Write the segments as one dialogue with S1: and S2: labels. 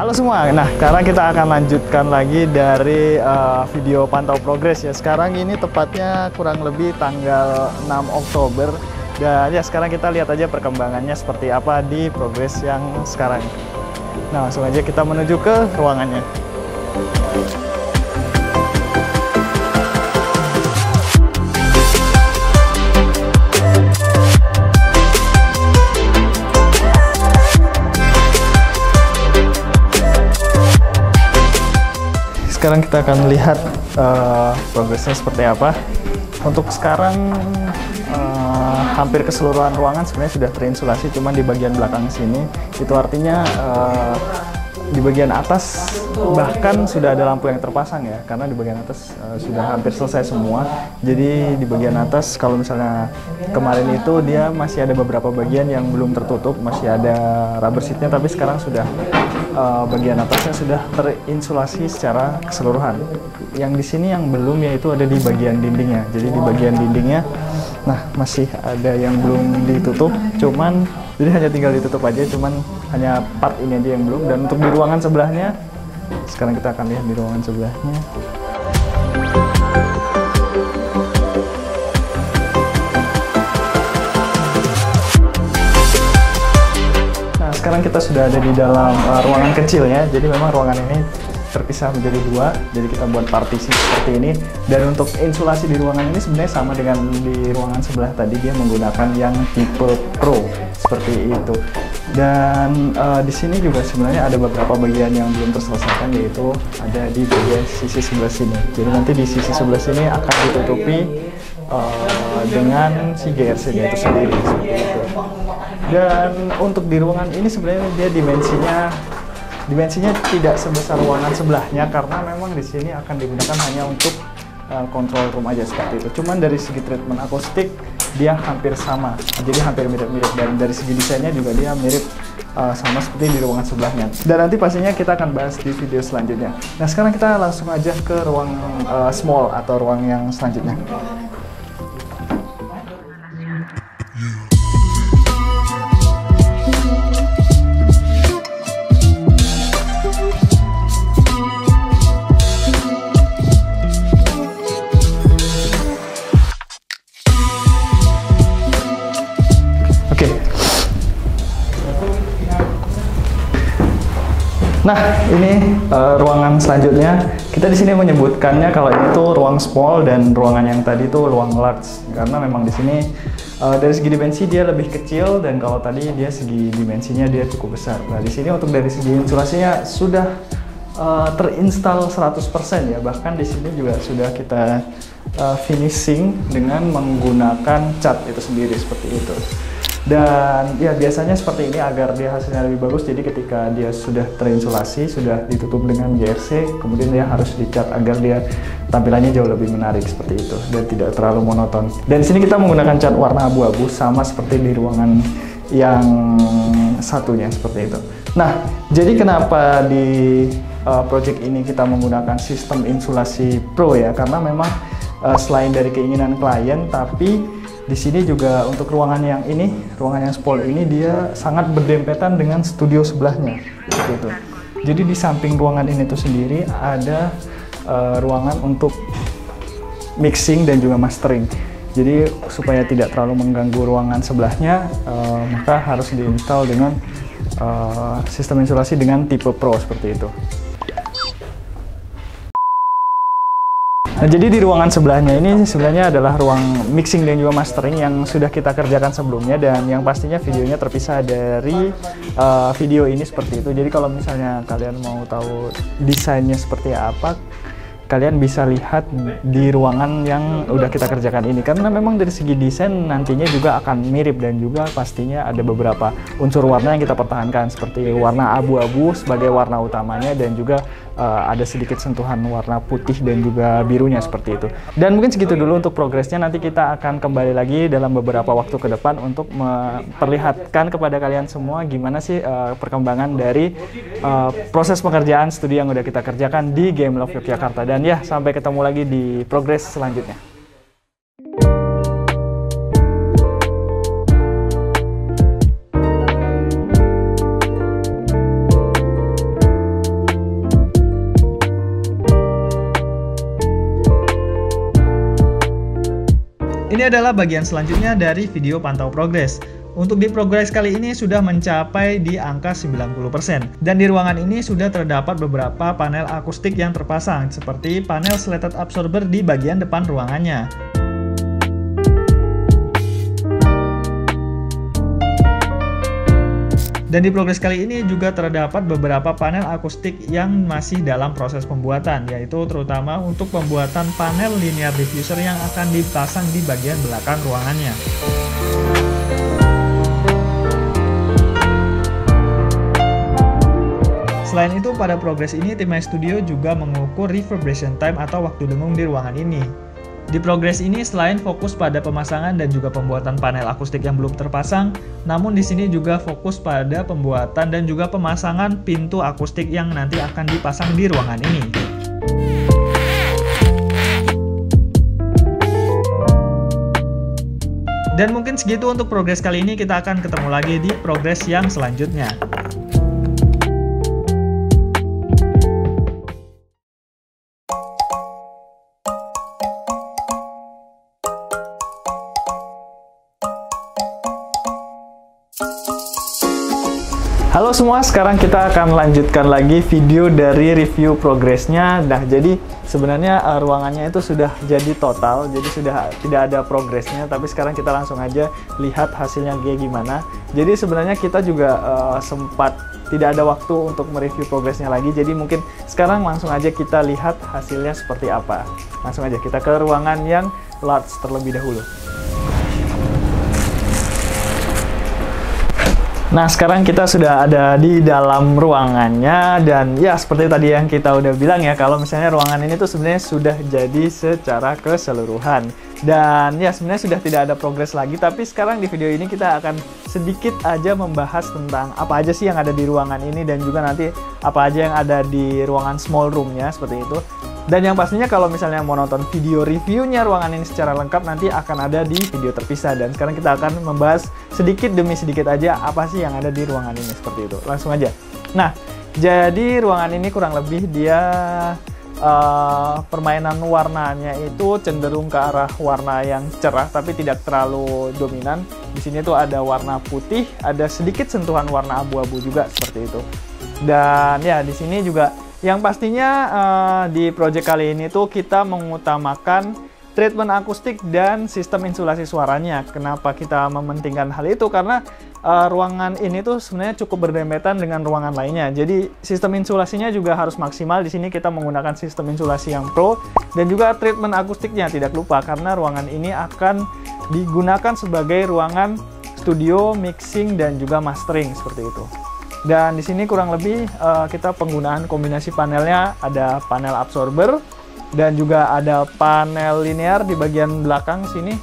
S1: Halo semua, nah sekarang kita akan lanjutkan lagi dari video pantau progres ya. Sekarang ini tepatnya kurang lebih tanggal 6 Oktober. Dan ya sekarang kita lihat aja perkembangannya seperti apa di progres yang sekarang. Nah langsung aja kita menuju ke ruangannya. Sekarang kita akan lihat progresnya seperti apa. Untuk sekarang hampir keseluruhan ruangan sebenarnya sudah terinsulasi, cuman di bagian belakang sini itu artinya di bagian atas bahkan sudah ada lampu yang terpasang ya, karena di bagian atas sudah hampir selesai semua. Jadi di bagian atas kalau misalnya kemarin itu dia masih ada beberapa bagian yang belum tertutup, masih ada rubber sheetnya, tapi sekarang sudah bagian atasnya sudah terinsulasi secara keseluruhan. Yang di sini yang belum yaitu ada di bagian dindingnya. Jadi di bagian dindingnya, nah masih ada yang belum ditutup, cuman jadi hanya tinggal ditutup aja, cuman hanya part ini aja yang belum. Dan untuk di ruangan sebelahnya, sekarang kita akan lihat di ruangan sebelahnya. Nah sekarang kita sudah ada di dalam ruangan kecil ya. Jadi memang ruangan ini terpisah menjadi dua, jadi kita buat partisi seperti ini. Dan untuk insulasi di ruangan ini sebenarnya sama dengan di ruangan sebelah tadi, dia menggunakan yang tipe Pro seperti itu. Dan di sini juga sebenarnya ada beberapa bagian yang belum terselesaikan, yaitu ada di bagian sisi sebelah sini. Jadi nanti di sisi sebelah sini akan ditutupi dengan si GRC-nya itu sendiri seperti itu. Dan untuk di ruangan ini sebenarnya dia dimensinya tidak sebesar ruangan sebelahnya, karena memang di sini akan digunakan hanya untuk control room aja seperti itu. Cuman dari segi treatment akustik dia hampir sama, jadi hampir mirip-mirip, dan dari segi desainnya juga dia mirip sama seperti di ruangan sebelahnya. Dan nanti pastinya kita akan bahas di video selanjutnya. Nah sekarang kita langsung aja ke ruang small atau ruang yang selanjutnya. Nah, ini ruangan selanjutnya. Kita di sini menyebutkannya kalau ini tuh ruang small dan ruangan yang tadi tuh ruang large, karena memang di sini dari segi dimensi dia lebih kecil, dan kalau tadi dia segi dimensinya dia cukup besar. Nah, di sini untuk dari segi insulasinya sudah terinstall 100% ya. Bahkan di sini juga sudah kita finishing dengan menggunakan cat itu sendiri seperti itu. Dan ya biasanya seperti ini agar dia hasilnya lebih bagus. Jadi ketika dia sudah terinsulasi, sudah ditutup dengan GRC, kemudian dia harus dicat agar dia tampilannya jauh lebih menarik seperti itu dan tidak terlalu monoton. Dan di sini kita menggunakan cat warna abu-abu sama seperti di ruangan yang satunya seperti itu. Nah, jadi kenapa di project ini kita menggunakan sistem insulasi Pro ya? Karena memang selain dari keinginan klien, tapi di sini juga untuk ruangan yang ini, ruangan yang small ini dia sangat berdempetan dengan studio sebelahnya, gitu. Jadi di samping ruangan ini tuh sendiri ada ruangan untuk mixing dan juga mastering. Jadi supaya tidak terlalu mengganggu ruangan sebelahnya, maka harus diinstal dengan sistem insulasi dengan tipe Pro seperti itu. Nah, jadi di ruangan sebelahnya ini sebenarnya adalah ruang mixing dan juga mastering yang sudah kita kerjakan sebelumnya, dan yang pastinya videonya terpisah dari video ini seperti itu. Jadi kalau misalnya kalian mau tahu desainnya seperti apa, kalian bisa lihat di ruangan yang udah kita kerjakan ini, karena memang dari segi desain nantinya juga akan mirip, dan juga pastinya ada beberapa unsur warna yang kita pertahankan seperti warna abu-abu sebagai warna utamanya, dan juga ada sedikit sentuhan warna putih dan juga birunya seperti itu. Dan mungkin segitu dulu untuk progresnya. Nanti kita akan kembali lagi dalam beberapa waktu ke depan untuk memperlihatkan kepada kalian semua gimana sih perkembangan dari proses pengerjaan studi yang udah kita kerjakan di Gameloft Yogyakarta. Dan ya, sampai ketemu lagi di progres selanjutnya. ini adalah bagian selanjutnya dari video pantau progres. Untuk di progres kali ini sudah mencapai di angka 90%. Dan di ruangan ini sudah terdapat beberapa panel akustik yang terpasang, seperti panel slatted absorber di bagian depan ruangannya. Dan di progres kali ini juga terdapat beberapa panel akustik yang masih dalam proses pembuatan, yaitu terutama untuk pembuatan panel linear diffuser yang akan dipasang di bagian belakang ruangannya. Selain itu, pada progres ini tim iStudio juga mengukur reverberation time atau waktu dengung di ruangan ini. Di progres ini selain fokus pada pemasangan dan juga pembuatan panel akustik yang belum terpasang, namun di sini juga fokus pada pembuatan dan juga pemasangan pintu akustik yang nanti akan dipasang di ruangan ini. Dan mungkin segitu untuk progres kali ini, kita akan ketemu lagi di progres yang selanjutnya. Halo semua, sekarang kita akan lanjutkan lagi video dari review progresnya. Nah, jadi sebenarnya ruangannya itu sudah jadi total, jadi sudah tidak ada progresnya, tapi sekarang kita langsung aja lihat hasilnya kayak gimana. Jadi sebenarnya kita juga sempat tidak ada waktu untuk mereview progresnya lagi, jadi mungkin sekarang langsung aja kita lihat hasilnya seperti apa. Langsung aja kita ke ruangan yang large terlebih dahulu. Nah, sekarang kita sudah ada di dalam ruangannya, dan ya seperti tadi yang kita udah bilang ya, kalau misalnya ruangan ini tuh sebenarnya sudah jadi secara keseluruhan. Dan ya sebenarnya sudah tidak ada progres lagi, tapi sekarang di video ini kita akan sedikit aja membahas tentang apa aja sih yang ada di ruangan ini, dan juga nanti apa aja yang ada di ruangan small room-nya, seperti itu. Dan yang pastinya kalau misalnya mau nonton video reviewnya ruangan ini secara lengkap, nanti akan ada di video terpisah. Dan sekarang kita akan membahas sedikit demi sedikit aja apa sih yang ada di ruangan ini, seperti itu. Langsung aja. Nah, jadi ruangan ini kurang lebih dia permainan warnanya itu cenderung ke arah warna yang cerah, tapi tidak terlalu dominan. Di sini tuh ada warna putih, ada sedikit sentuhan warna abu-abu juga, seperti itu. Dan ya di sini juga yang pastinya di project kali ini tuh kita mengutamakan treatment akustik dan sistem insulasi suaranya. Kenapa kita mementingkan hal itu? Karena ruangan ini tuh sebenarnya cukup berdempetan dengan ruangan lainnya. Jadi sistem insulasinya juga harus maksimal. Di sini kita menggunakan sistem insulasi yang pro, dan juga treatment akustiknya tidak lupa, karena ruangan ini akan digunakan sebagai ruangan studio, mixing, dan juga mastering, seperti itu. Dan di sini kurang lebih kita penggunaan kombinasi panelnya, ada panel absorber dan juga ada panel linear di bagian belakang sini.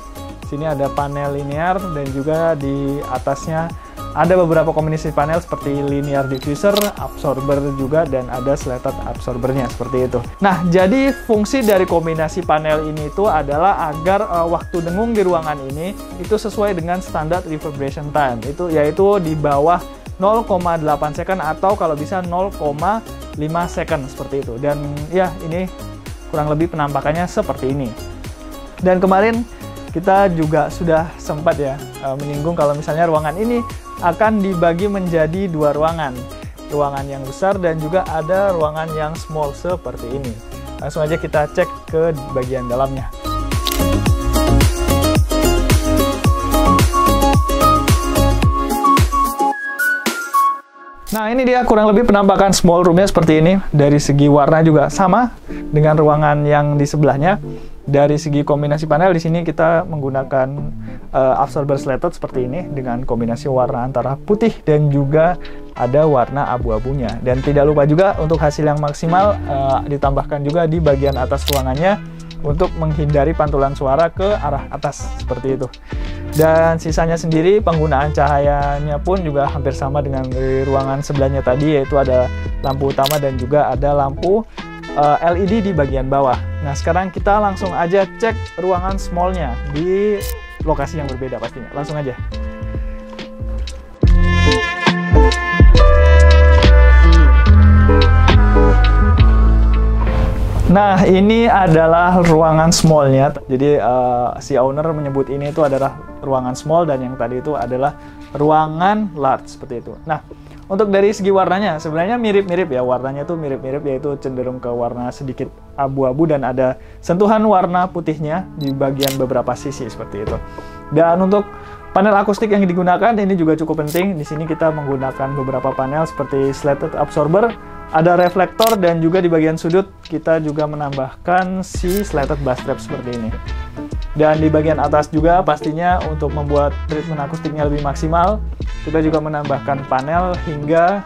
S1: Sini ada panel linear, dan juga di atasnya ada beberapa kombinasi panel seperti linear diffuser, absorber juga, dan ada slatted absorbernya, seperti itu. Nah, jadi fungsi dari kombinasi panel ini itu adalah agar waktu dengung di ruangan ini itu sesuai dengan standar reverberation time, itu yaitu di bawah 0,8 second atau kalau bisa 0,5 second, seperti itu. Dan ya ini kurang lebih penampakannya seperti ini. Dan kemarin kita juga sudah sempat ya menyinggung kalau misalnya ruangan ini akan dibagi menjadi dua ruangan. Ruangan yang besar dan juga ada ruangan yang small seperti ini. Langsung aja kita cek ke bagian dalamnya. Nah, ini dia kurang lebih penampakan small room-nya seperti ini. Dari segi warna juga sama dengan ruangan yang di sebelahnya. Dari segi kombinasi panel, di sini kita menggunakan absorber slatted seperti ini dengan kombinasi warna antara putih dan juga ada warna abu-abunya. Dan tidak lupa juga untuk hasil yang maksimal ditambahkan juga di bagian atas ruangannya untuk menghindari pantulan suara ke arah atas, seperti itu. Dan sisanya sendiri penggunaan cahayanya pun juga hampir sama dengan di ruangan sebelahnya tadi, yaitu ada lampu utama dan juga ada lampu LED di bagian bawah. Nah, sekarang kita langsung aja cek ruangan smallnya di lokasi yang berbeda pastinya. Langsung aja. Nah, ini adalah ruangan smallnya. Jadi si owner menyebut ini itu adalah ruangan small dan yang tadi itu adalah ruangan large seperti itu. Nah, untuk dari segi warnanya sebenarnya mirip-mirip ya, warnanya tuh mirip-mirip, yaitu cenderung ke warna sedikit abu-abu dan ada sentuhan warna putihnya di bagian beberapa sisi seperti itu. Dan untuk panel akustik yang digunakan ini juga cukup penting. Di sini kita menggunakan beberapa panel seperti slatted absorber, ada reflektor, dan juga di bagian sudut kita juga menambahkan si slatted bass trap seperti ini. Dan di bagian atas juga pastinya untuk membuat treatment akustiknya lebih maksimal, kita juga menambahkan panel hingga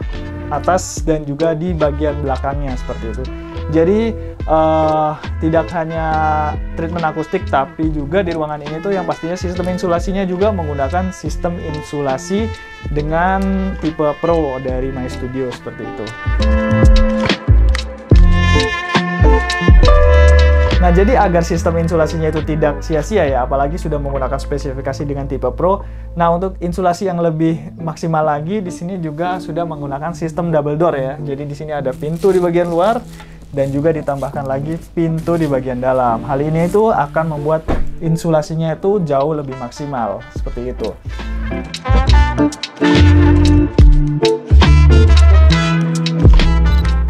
S1: atas dan juga di bagian belakangnya seperti itu. Jadi tidak hanya treatment akustik, tapi juga di ruangan ini tuh yang pastinya sistem insulasinya juga menggunakan sistem insulasi dengan tipe Pro dari My Studio seperti itu. Nah, jadi agar sistem insulasinya itu tidak sia-sia ya, apalagi sudah menggunakan spesifikasi dengan tipe Pro. Nah, untuk insulasi yang lebih maksimal lagi, di sini juga sudah menggunakan sistem double door ya. Jadi di sini ada pintu di bagian luar dan juga ditambahkan lagi pintu di bagian dalam. Hal ini itu akan membuat insulasinya itu jauh lebih maksimal seperti itu.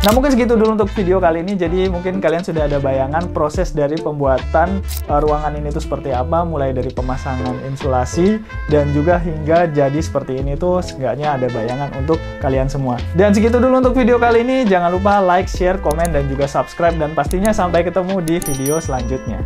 S1: Nah, mungkin segitu dulu untuk video kali ini. Jadi mungkin kalian sudah ada bayangan proses dari pembuatan ruangan ini tuh seperti apa, mulai dari pemasangan insulasi dan juga hingga jadi seperti ini tuh seenggaknya ada bayangan untuk kalian semua. Dan segitu dulu untuk video kali ini. Jangan lupa like, share, komen, dan juga subscribe, dan pastinya sampai ketemu di video selanjutnya.